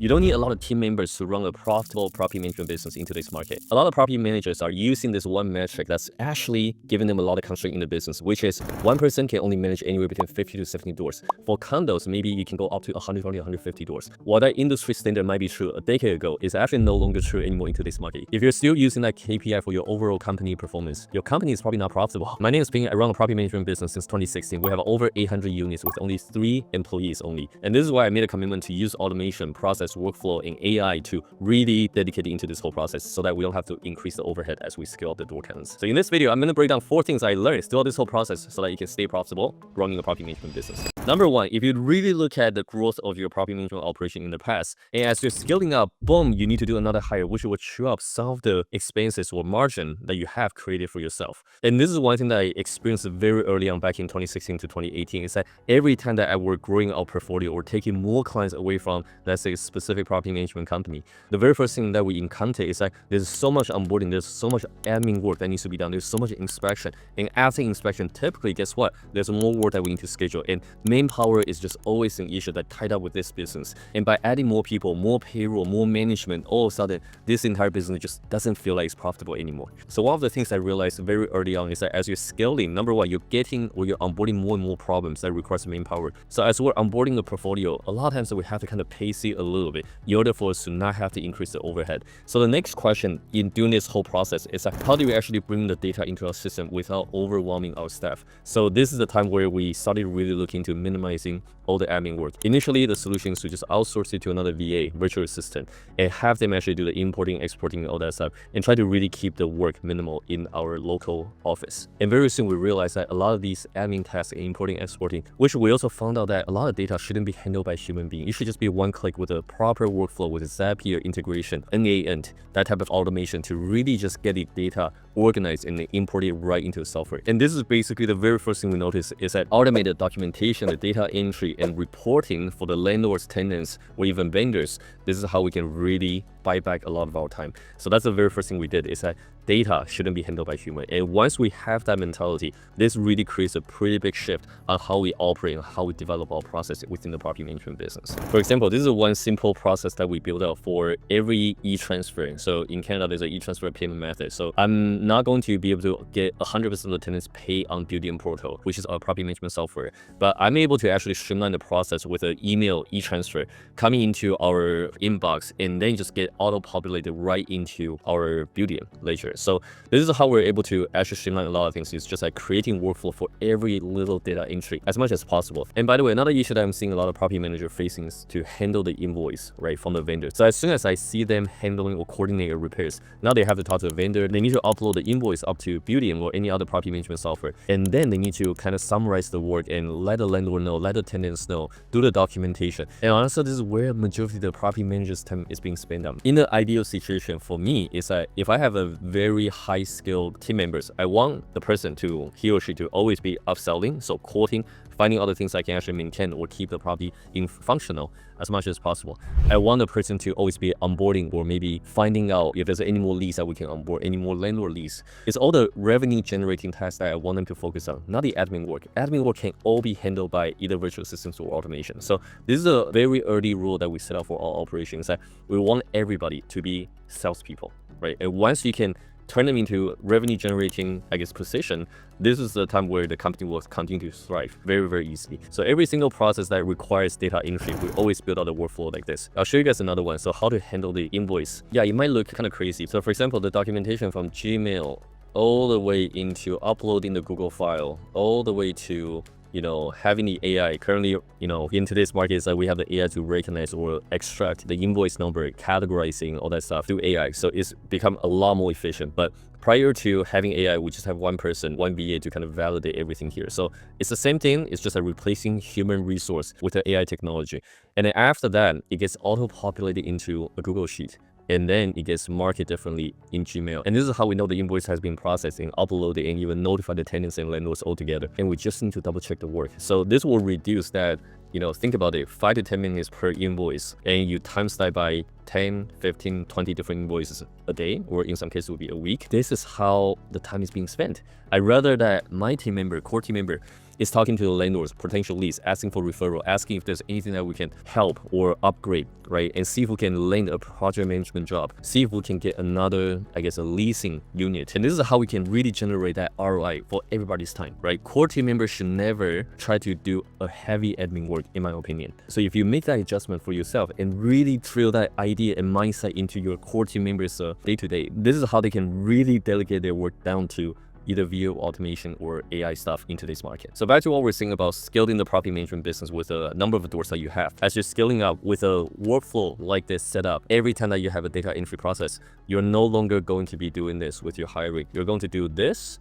You don't need a lot of team members to run a profitable property management business in today's market. A lot of property managers are using this one metric that's actually giving them a lot of constraint in the business, which is one person can only manage anywhere between 50 to 70 doors. For condos, maybe you can go up to 120, 150 doors. While that industry standard might be true a decade ago, it's actually no longer true anymore in today's market. If you're still using that KPI for your overall company performance, your company is probably not profitable. My name is Ping. I run a property management business since 2016. We have over 800 units with only 3 employees only. And this is why I made a commitment to use automation, process, workflow, and AI to really dedicate into this whole process so that we don't have to increase the overhead as we scale up the door counts. So in this video, I'm going to break down 4 things I learned throughout this whole process so that you can stay profitable running a property management business. Number 1, if you really look at the growth of your property management operation in the past, and as you're scaling up, boom, you need to do another hire, which will chew up some of the expenses or margin that you have created for yourself. And this is one thing that I experienced very early on back in 2016 to 2018, is that every time that I were growing our portfolio or taking more clients away from, let's say, a specific property management company, the very first thing that we encounter is that there's so much onboarding, there's so much admin work that needs to be done, there's so much inspection. And after inspection, typically, guess what? There's more work that we need to schedule. And manpower is just always an issue that tied up with this business. And by adding more people, more payroll, more management, all of a sudden, this entire business just doesn't feel like it's profitable anymore. So one of the things I realized very early on is that as you're scaling, number 1, you're getting or you're onboarding more and more problems that requires manpower. So as we're onboarding a portfolio, a lot of times we have to kind of pace it a little bit in order for us to not have to increase the overhead. So the next question in doing this whole process is like, how do we actually bring the data into our system without overwhelming our staff? So this is the time where we started really looking to minimizing all the admin work. Initially, the solution is to just outsource it to another VA, virtual assistant, and have them actually do the importing, exporting, all that stuff, and try to really keep the work minimal in our local office. And very soon we realized that a lot of these admin tasks, importing, exporting, which we also found out that a lot of data shouldn't be handled by human beings. It should just be one click with a proper workflow with a Zapier integration, NANT, that type of automation to really just get the data organized and import it right into the software. And this is basically the very first thing we noticed, is that automated documentation, the data entry and reporting for the landlords, tenants, or even vendors. This is how we can really buy back a lot of our time. So that's the very first thing we did, is that data shouldn't be handled by human. And once we have that mentality, this really creates a pretty big shift on how we operate and how we develop our process within the property management business. For example, this is one simple process that we built out for every e-transfer. So in Canada, there's an e-transfer payment method. So I'm not going to be able to get 100% of the tenants pay on Building Portal, which is our property management software. But I'm able to actually streamline the process with an email e-transfer coming into our inbox and then just get auto-populated right into our Building ledger. So this is how we're able to actually streamline a lot of things. It's just like creating workflow for every little data entry as much as possible. And by the way, another issue that I'm seeing a lot of property manager facing is to handle the invoice, right, from the vendor. So as soon as I see them handling or coordinating repairs, now they have to talk to the vendor. They need to upload the invoice up to Building or any other property management software. And then they need to kind of summarize the work and let the landlord know, let the tenants know, do the documentation. And honestly, this is where majority of the property manager's time is being spent on. In the ideal situation for me is that if I have a very high skilled team members, I want the person to, he or she, to always be upselling, so quoting, finding other things I can actually maintain or keep the property in functional as much as possible. I want the person to always be onboarding or maybe finding out if there's any more leads that we can onboard, any more landlord leads. It's all the revenue generating tasks that I want them to focus on, not the admin work. Admin work can all be handled by either virtual assistants or automation. So this is a very early rule that we set up for all operations, that we want everybody to be salespeople, right? And once you can turn them into revenue generating, I guess, position, this is the time where the company will continue to thrive very, very easily. So every single process that requires data entry, we always build out a workflow like this. I'll show you guys another one. So how to handle the invoice. Yeah, it might look kind of crazy. So for example, the documentation from Gmail all the way into uploading the Google file, all the way to having the AI. Currently, in today's market, is that we have the AI to recognize or extract the invoice number, categorizing all that stuff through AI. So it's become a lot more efficient. But prior to having AI, we just have one person, one VA to kind of validate everything here. So it's the same thing. It's just like replacing human resource with the AI technology. And then after that, it gets auto-populated into a Google Sheet. And then it gets marked differently in Gmail. And this is how we know the invoice has been processed and uploaded and even notify the tenants and landlords all together. And we just need to double check the work. So this will reduce that, think about it, 5 to 10 minutes per invoice, and you times that by 10, 15, 20 different invoices a day, or in some cases it would be a week. This is how the time is being spent. I'd rather that my team member, core team member, is talking to the landlords, potential leads, asking for referral, asking if there's anything that we can help or upgrade, right? And see if we can land a project management job, see if we can get another, I guess, a leasing unit. And this is how we can really generate that ROI for everybody's time, right? Core team members should never try to do a heavy admin work, in my opinion. So if you make that adjustment for yourself and really drill that idea and mindset into your core team members day-to-day, this is how they can really delegate their work down to either via automation or AI stuff in today's market. So back to what we're saying about scaling the property management business with a number of doors that you have. As you're scaling up with a workflow like this set up, every time that you have a data entry process, you're no longer going to be doing this with your hiring. You're going to do this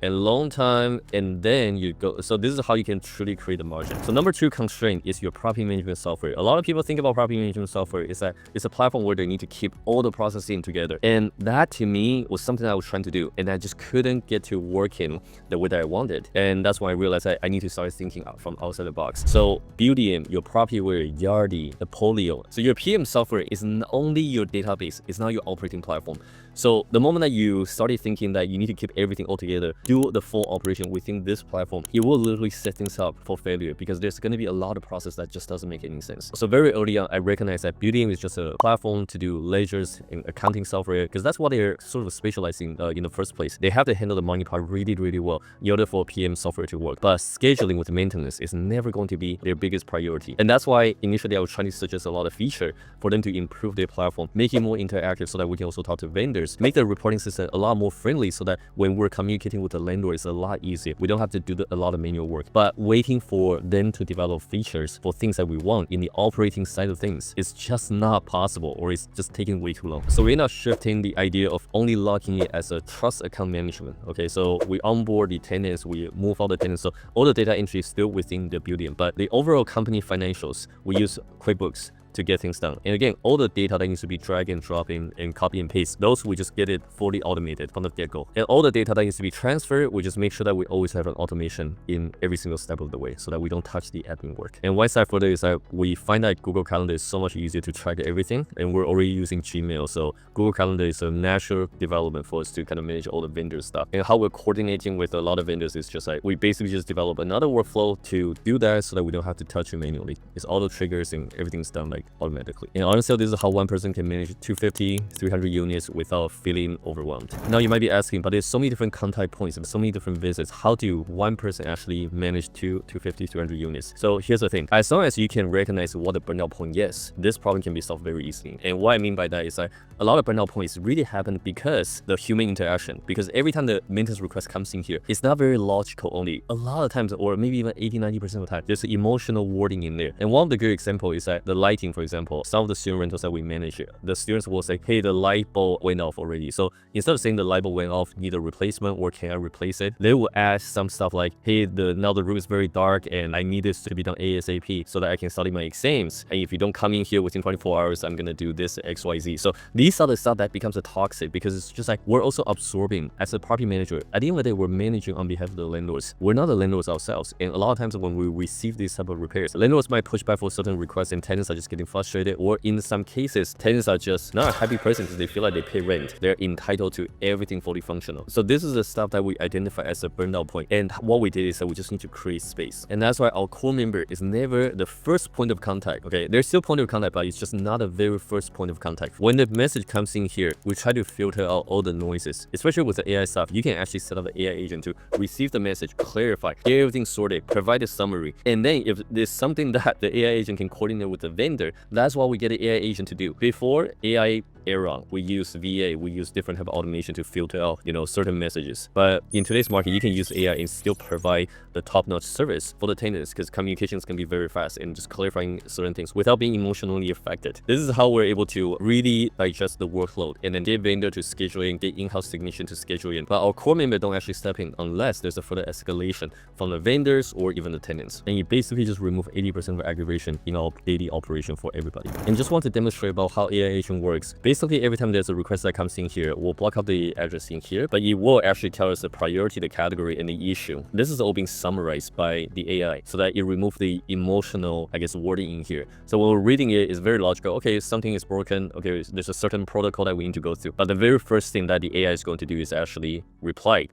and long time, and then you go. So this is how you can truly create a margin. So number 2 constraint is your property management software. A lot of people think about property management software is that it's a platform where they need to keep all the processing together. And that to me was something I was trying to do, and I just couldn't get to working the way that I wanted. And that's when I realized I need to start thinking out from outside the box. So Buildium, your Propertyware, Yardi, Apolio. So your PM software is not only your database, it's now your operating platform. So the moment that you started thinking that you need to keep everything all together, do the full operation within this platform, it will literally set things up for failure because there's going to be a lot of process that just doesn't make any sense. So very early on, I recognized that Buildium is just a platform to do ledgers and accounting software because that's what they're sort of specializing in the first place. They have to handle the money part really, really well in order for PM software to work. But scheduling with maintenance is never going to be their biggest priority. And that's why initially I was trying to suggest a lot of feature for them to improve their platform, make it more interactive so that we can also talk to vendors, make the reporting system a lot more friendly so that when we're communicating with the landlord, it's a lot easier. We don't have to do a lot of manual work. But waiting for them to develop features for things that we want in the operating side of things is just not possible, or it's just taking way too long. So we're not shifting the idea of only locking it as a trust account management. Okay, so we onboard the tenants, we move all the tenants. So all the data entry is still within the Buildium, but the overall company financials, we use QuickBooks to get things done. And again, all the data that needs to be drag and drop in and copy and paste, those we just get it fully automated from the get-go. And all the data that needs to be transferred, we just make sure that we always have an automation in every single step of the way so that we don't touch the admin work. And one side further is that we find that Google Calendar is so much easier to track everything, and we're already using Gmail. So Google Calendar is a natural development for us to kind of manage all the vendor stuff. And how we're coordinating with a lot of vendors is just like, we basically just develop another workflow to do that so that we don't have to touch it manually. It's all the triggers and everything's done like automatically. And honestly, this is how one person can manage 250, 300 units without feeling overwhelmed. Now you might be asking, but there's so many different contact points and so many different visits. How do one person actually manage 250, 300 units? So here's the thing. As long as you can recognize what the burnout point is, this problem can be solved very easily. And what I mean by that is that a lot of burnout points really happen because the human interaction. Because every time the maintenance request comes in here, it's not very logical only. A lot of times, or maybe even 80, 90% of the time, there's an emotional wording in there. And one of the good examples is that the lighting, for example, some of the student rentals that we manage here, the students will say, hey, the light bulb went off already. So instead of saying the light bulb went off, need a replacement or can I replace it, they will ask some stuff like, hey, now the room is very dark and I need this to be done ASAP so that I can study my exams. And if you don't come in here within 24 hours, I'm gonna do this XYZ. So these are the stuff that becomes a toxic because it's just like we're also absorbing as a property manager. At the end of the day, we're managing on behalf of the landlords. We're not the landlords ourselves. And a lot of times when we receive these type of repairs, landlords might push back for certain requests and tenants are just getting frustrated, or in some cases, tenants are just not a happy person because they feel like they pay rent. They're entitled to everything fully functional. So this is the stuff that we identify as a burnout point. And what we did is that we just need to create space. And that's why our core member is never the first point of contact. Okay, there's still point of contact, but it's just not a very first point of contact. When the message comes in here, we try to filter out all the noises. Especially with the AI stuff, you can actually set up the AI agent to receive the message, clarify, get everything sorted, provide a summary. And then if there's something that the AI agent can coordinate with the vendor, that's what we get the AI agent to do. Before AI era, we use VA, we use different type of automation to filter out, certain messages. But in today's market, you can use AI and still provide the top-notch service for the tenants because communications can be very fast and just clarifying certain things without being emotionally affected. This is how we're able to really digest the workload and then get vendor to scheduling, get in-house technician to scheduling. But our core member don't actually step in unless there's a further escalation from the vendors or even the tenants. And you basically just remove 80% of aggravation in our daily operation for everybody. And just want to demonstrate about how AI agent works. Basically, every time there's a request that comes in here, we'll block out the address in here, but it will actually tell us the priority, the category, and the issue. This is all being summarized by the AI so that it removes the emotional, wording in here. So when we're reading it, it's very logical. Okay, something is broken. Okay, there's a certain protocol that we need to go through. But the very first thing that the AI is going to do is actually reply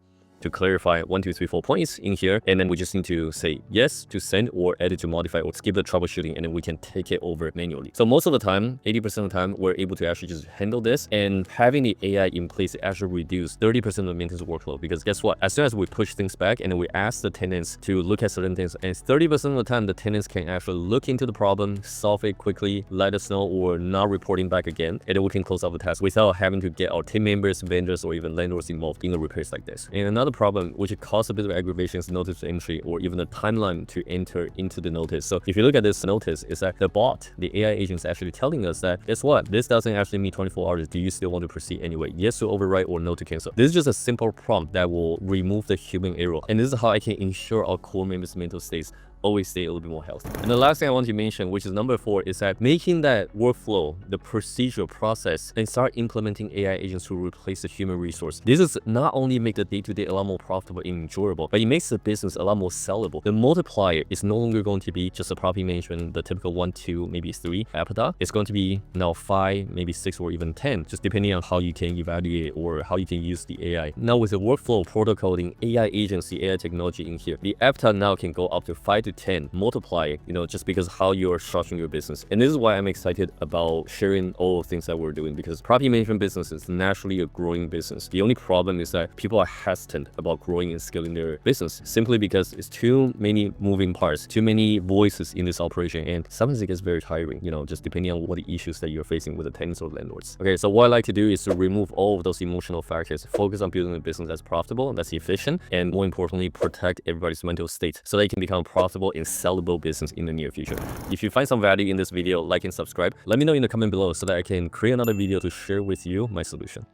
to clarify 1, 2, 3, 4 points in here, and then we just need to say yes to send or edit to modify or skip the troubleshooting, and then we can take it over manually. So most of the time, 80% of the time, we're able to actually just handle this, and having the AI in place actually reduce 30% of the maintenance workload, because guess what? As soon as we push things back and then we ask the tenants to look at certain things, and 30% of the time, the tenants can actually look into the problem, solve it quickly, let us know, or not reporting back again, and then we can close out the task without having to get our team members, vendors, or even landlords involved in the repairs like this. And another problem which causes a bit of aggravation is notice entry, or even the timeline to enter into the notice. So if you look at this notice, is that the bot, the AI agent, is actually telling us that, guess what? This doesn't actually meet 24 hours. Do you still want to proceed anyway? Yes to overwrite or no to cancel. This is just a simple prompt that will remove the human error. And this is how I can ensure our core members' mental states always stay a little bit more healthy. And the last thing I want to mention, which is number 4, is that making that workflow, the procedural process, and start implementing AI agents to replace the human resource. This is not only make the day-to-day a lot more profitable and enjoyable, but it makes the business a lot more sellable. The multiplier is no longer going to be just a property management, the typical 1, 2, maybe 3 EBITDA. It's going to be now 5, maybe 6, or even 10, just depending on how you can evaluate or how you can use the AI. Now with the workflow protocoling, AI agents, the AI technology in here, the EBITDA now can go up to 5 to 10 multiply, just because how you're structuring your business. And this is why I'm excited about sharing all the things that we're doing, because property management business is naturally a growing business. The only problem is that people are hesitant about growing and scaling their business simply because it's too many moving parts, too many voices in this operation, and sometimes it gets very tiring, just depending on what the issues that you're facing with the tenants or landlords. Okay, so what I like to do is to remove all of those emotional factors, focus on building a business that's profitable, that's efficient, and more importantly, protect everybody's mental state so they can become profitable and sellable business in the near future. If you find some value in this video, like and subscribe. Let me know in the comment below so that I can create another video to share with you my solution.